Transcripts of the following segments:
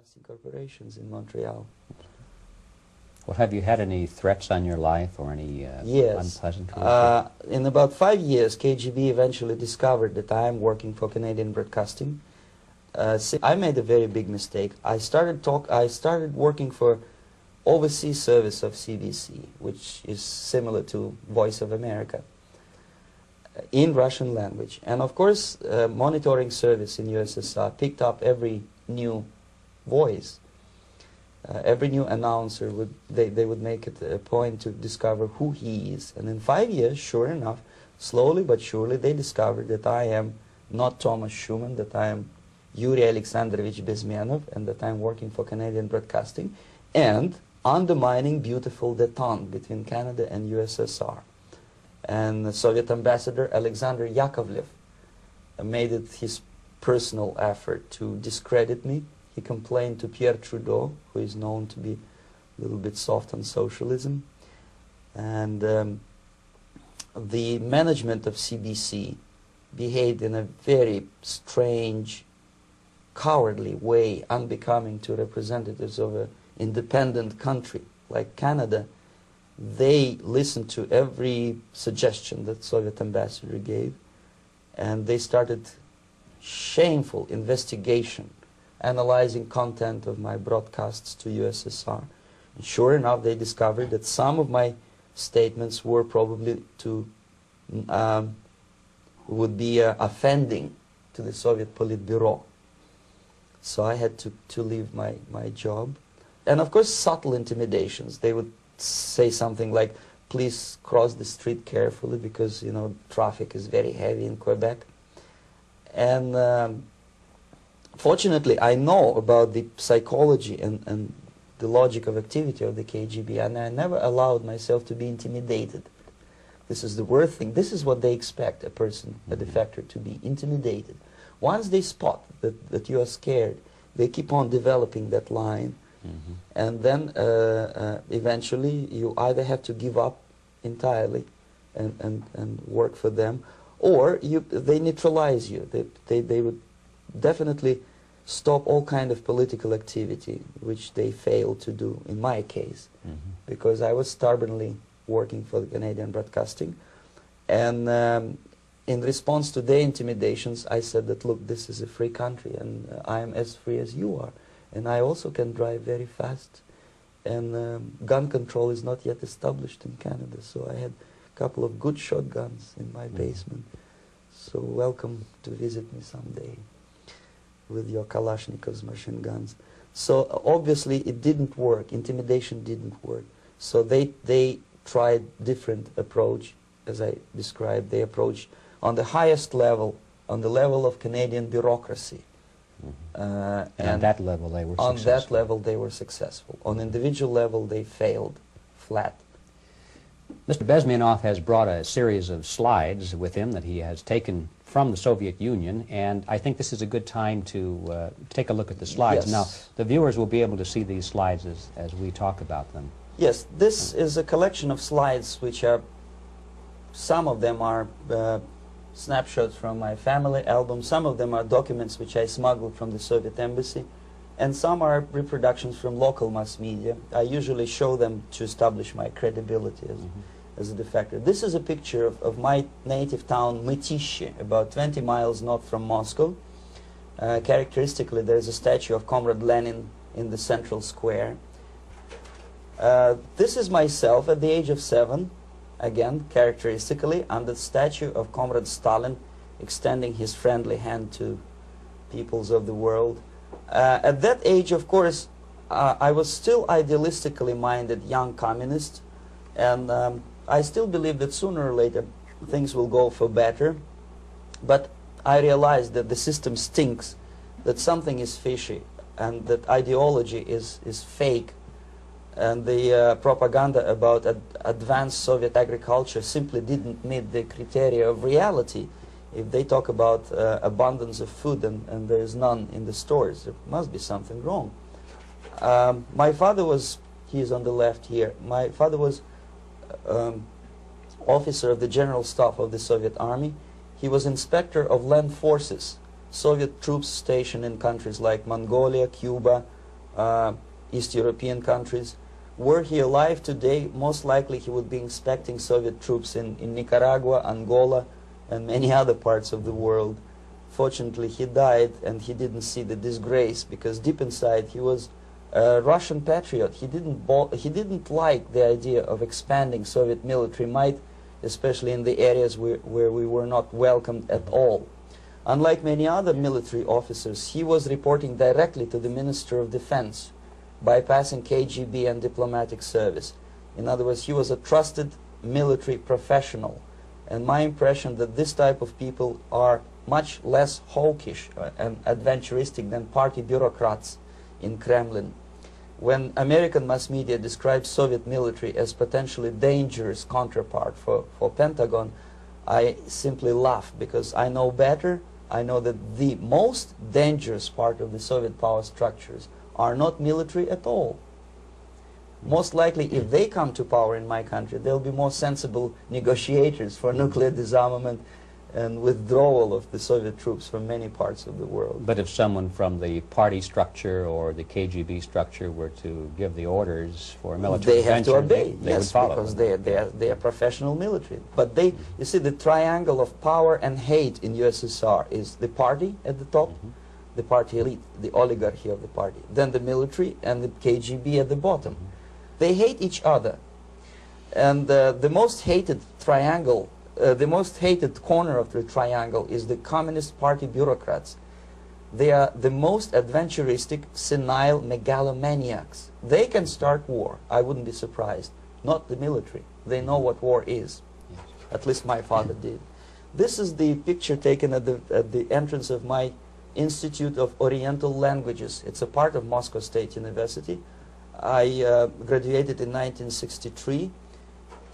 taxi corporations in Montreal. Well, have you had any threats on your life or any unpleasant in about 5 years, KGB eventually discovered that I am working for Canadian Broadcasting. I made a very big mistake. I started working for overseas service of CBC, which is similar to Voice of America, in Russian language. And of course, monitoring service in USSR picked up every new voice. Every new announcer they would make it a point to discover who he is. And in 5 years, sure enough, slowly but surely, they discovered that I am not Thomas Schumann, that I am Yuri Alexandrovich Bezmenov, and that I'm working for Canadian Broadcasting, and undermining beautiful détente between Canada and USSR. And the Soviet ambassador Alexander Yakovlev made it his personal effort to discredit me. He complained to Pierre Trudeau, who is known to be a little bit soft on socialism. And the management of CBC behaved in a very strange, cowardly way, unbecoming to representatives of an independent country like Canada. They listened to every suggestion that Soviet ambassador gave, and they started shameful investigation, analyzing content of my broadcasts to USSR. And sure enough, they discovered that some of my statements were probably would be offending to the Soviet Politburo. So I had to leave my job. And of course, subtle intimidations. They would say something like, please cross the street carefully because, you know, traffic is very heavy in Quebec. And fortunately, I know about the psychology and the logic of activity of the KGB, and I never allowed myself to be intimidated. This is the worst thing. This is what they expect a person, a defector, to be intimidated. Once they spot that you are scared, they keep on developing that line, and then eventually you either have to give up entirely and work for them, or they neutralize you. They would definitely stop all kind of political activity, which they failed to do in my case, because I was stubbornly working for the Canadian Broadcasting. And in response to their intimidations, I said that, look, this is a free country, and I am as free as you are. And I also can drive very fast. And gun control is not yet established in Canada, so I had a couple of good shotguns in my basement. So welcome to visit me someday with your Kalashnikovs machine guns. So obviously it didn't work. Intimidation didn't work. So they tried different approach, as I described. They approached on the highest level, on the level of Canadian bureaucracy. And on that level they were successful. On that level they were successful. On individual level they failed flat. Mr. Bezmenov has brought a series of slides with him that he has taken from the Soviet Union, and I think this is a good time to take a look at the slides. Yes. Now, the viewers will be able to see these slides as we talk about them. Yes, this is a collection of slides which are, some of them are snapshots from my family album, some of them are documents which I smuggled from the Soviet embassy, and some are reproductions from local mass media. I usually show them to establish my credibility as a defector. This is a picture of my native town, Mytishi, about 20 miles north from Moscow. Characteristically, there is a statue of Comrade Lenin in the central square. This is myself at the age of 7, again, characteristically, under the statue of Comrade Stalin, extending his friendly hand to peoples of the world. At that age, of course, I was still idealistically minded young communist, and I still believe that sooner or later things will go for better. But I realized that the system stinks, that something is fishy, and that ideology is fake. And the propaganda about advanced Soviet agriculture simply didn't meet the criteria of reality. If they talk about abundance of food and there is none in the stores, there must be something wrong. My father was, he is on the left here, my father was officer of the General Staff of the Soviet Army. He was inspector of land forces, Soviet troops stationed in countries like Mongolia, Cuba, East European countries. Were he alive today, most likely he would be inspecting Soviet troops in Nicaragua, Angola, and many other parts of the world. Fortunately, he died, and he didn't see the disgrace, because deep inside he was a Russian patriot. He didn't like the idea of expanding Soviet military might, especially in the areas where we were not welcomed at all. Unlike many other military officers, he was reporting directly to the Minister of Defense, bypassing KGB and diplomatic service. In other words, he was a trusted military professional. And my impression that this type of people are much less hawkish and adventuristic than party bureaucrats in Kremlin. When American mass media describes Soviet military as potentially dangerous counterpart for Pentagon, I simply laugh, because I know better. I know that the most dangerous part of the Soviet power structures are not military at all. Most likely, if they come to power in my country, they'll be more sensible negotiators for nuclear disarmament and withdrawal of the Soviet troops from many parts of the world. But if someone from the party structure or the KGB structure were to give the orders for a military they have to obey, they yes, would follow. Because they are professional military. But they, you see, the triangle of power and hate in USSR is the party at the top, the party elite, the oligarchy of the party, then the military, and the KGB at the bottom. They hate each other. And the most hated triangle, the most hated corner of the triangle is the Communist Party bureaucrats. They are the most adventuristic, senile megalomaniacs. They can start war, I wouldn't be surprised. Not the military. They know what war is. Yes. At least my father did. This is the picture taken at the entrance of my Institute of Oriental Languages. It's a part of Moscow State University. I graduated in 1963.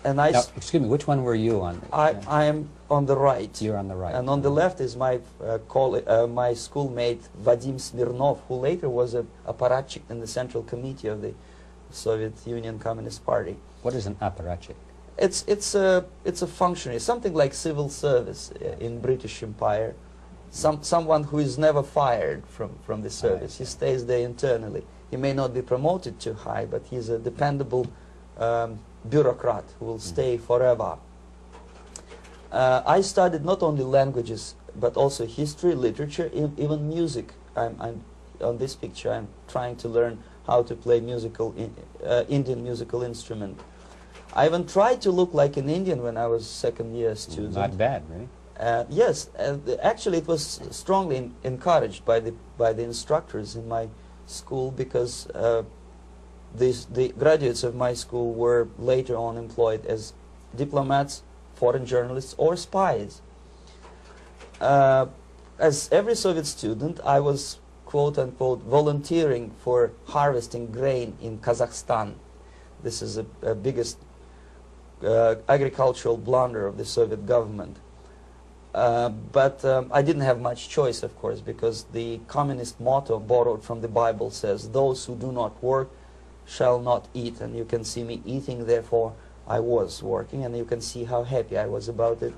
And now, excuse me, which one were you on? I am on the right. You're on the right. And on the left is my my schoolmate Vadim Smirnov, who later was a apparatchik in the Central Committee of the Soviet Union Communist Party. What is an apparatchik? It's a functionary, something like civil service in British Empire. Someone who is never fired from the service. He stays there internally. He may not be promoted too high, but he's a dependable bureaucrat who will stay forever. I studied not only languages, but also history, literature, even music. On this picture, I'm trying to learn how to play Indian musical instrument. I even tried to look like an Indian when I was second-year student. Not bad, really. Yes, actually it was strongly encouraged by the instructors in my school, because the graduates of my school were later on employed as diplomats, foreign journalists, or spies. As every Soviet student, I was quote-unquote volunteering for harvesting grain in Kazakhstan. This is the biggest agricultural blunder of the Soviet government. But I didn't have much choice, of course, because the communist motto borrowed from the Bible says, "Those who do not work shall not eat." And you can see me eating, therefore I was working, and you can see how happy I was about it.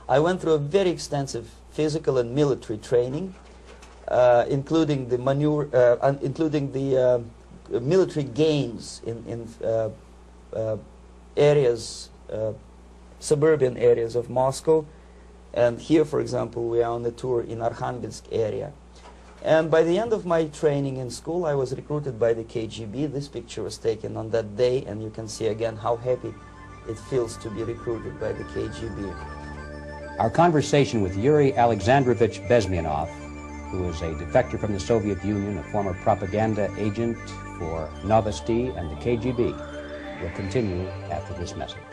I went through a very extensive physical and military training, including the military games in areas, suburban areas of Moscow. And here, for example, we are on a tour in Arkhangelsk area. And by the end of my training in school, I was recruited by the KGB. This picture was taken on that day, and you can see again how happy it feels to be recruited by the KGB. Our conversation with Yuri Alexandrovich Bezmenov, who is a defector from the Soviet Union, a former propaganda agent for Novosti and the KGB, will continue after this message.